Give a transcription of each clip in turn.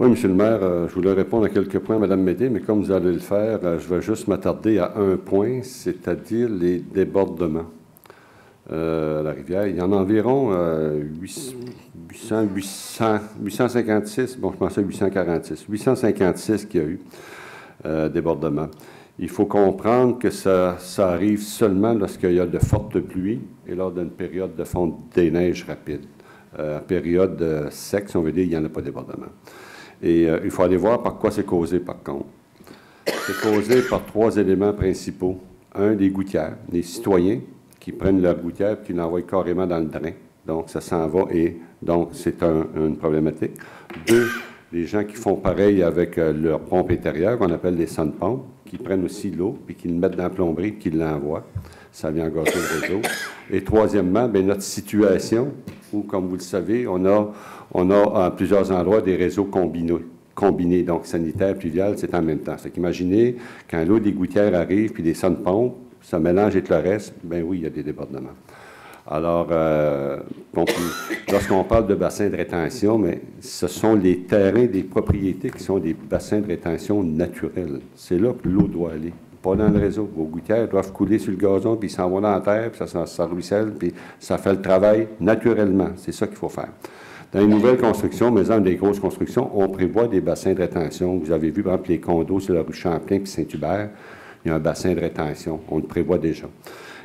Oui, M. le maire, je voulais répondre à quelques points, Mme Médé, mais comme vous allez le faire, je vais juste m'attarder à un point, c'est-à-dire les débordements à la rivière. Il y en a environ 856, bon, je pensais 846, 856 qu'il y a eu débordements. Il faut comprendre que ça arrive seulement lorsqu'il y a de fortes pluies et lors d'une période de fonte des neiges rapide. En période sec, si on veut dire, il n'y en a pas de débordement. Et il faut aller voir par quoi c'est causé, par contre. C'est causé par 3 éléments principaux. Un, des gouttières, des citoyens qui prennent leur gouttière et qui l'envoient carrément dans le drain. Donc, ça s'en va et donc, c'est une problématique. 2, les gens qui font pareil avec leur pompe intérieure, qu'on appelle des sun-pompes, qui prennent aussi l'eau puis qui le mettent dans la plomberie et qui l'envoient. Ça vient gâcher le réseau. Et troisièmement, bien, notre situation, où, comme vous le savez, on a à plusieurs endroits des réseaux combinés, donc sanitaire, pluvial, c'est en même temps. C'est qu'imaginez, quand l'eau des gouttières arrive, puis des sondes-pompes, ça mélange avec le reste, bien oui, il y a des débordements. Alors, lorsqu'on parle de bassins de rétention, mais ce sont les terrains des propriétés qui sont des bassins de rétention naturels. C'est là que l'eau doit aller, pas dans le réseau. Vos gouttières doivent couler sur le gazon, puis ils s'en vont dans la terre, puis ça ruisselle, puis ça fait le travail naturellement. C'est ça qu'il faut faire. Dans les nouvelles constructions, mais dans des grosses constructions, on prévoit des bassins de rétention. Vous avez vu, par exemple, les condos sur la rue Champlain puis Saint-Hubert, il y a un bassin de rétention. On le prévoit déjà.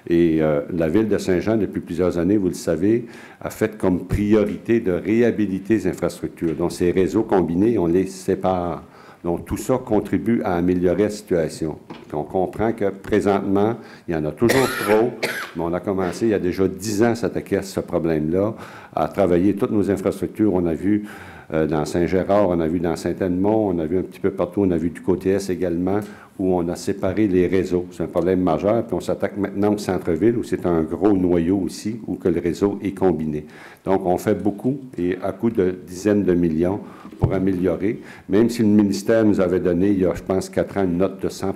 Et la Ville de Saint-Jean, depuis plusieurs années, vous le savez, a fait comme priorité de réhabiliter les infrastructures. Donc, ces réseaux combinés, on les sépare. Donc, tout ça contribue à améliorer la situation. Puis on comprend que présentement, il y en a toujours trop, mais on a commencé il y a déjà 10 ans à s'attaquer à ce problème-là, à travailler toutes nos infrastructures. On a vu dans Saint-Gérard, on a vu dans Saint-Edmond, on a vu un petit peu partout, on a vu du côté Est également, où on a séparé les réseaux. C'est un problème majeur, puis on s'attaque maintenant au centre-ville, où c'est un gros noyau aussi, où que le réseau est combiné. Donc, on fait beaucoup, et à coût de dizaines de millions, pour améliorer, même si le ministère nous avait donné, il y a, je pense, 4 ans, une note de 100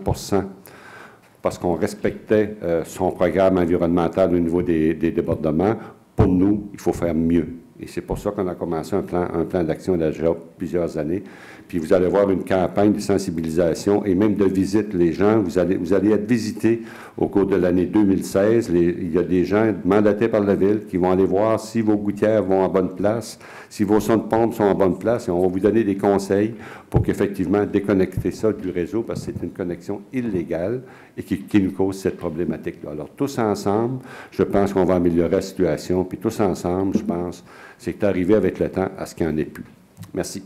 parce qu'on respectait son programme environnemental au niveau des débordements. Pour nous, il faut faire mieux. Et c'est pour ça qu'on a commencé un plan d'action déjà plusieurs années. Puis vous allez voir une campagne de sensibilisation et même de visite. Les gens, vous allez être visités au cours de l'année 2016. Il y a des gens mandatés par la Ville qui vont aller voir si vos gouttières vont en bonne place, si vos sons de pompe sont en bonne place. Et on va vous donner des conseils pour qu'effectivement déconnecter ça du réseau parce que c'est une connexion illégale et qui nous cause cette problématique-là. Alors, tous ensemble, je pense qu'on va améliorer la situation. Puis tous ensemble, je pense, c'est arrivé avec le temps à ce qu'il n'y en ait plus. Merci.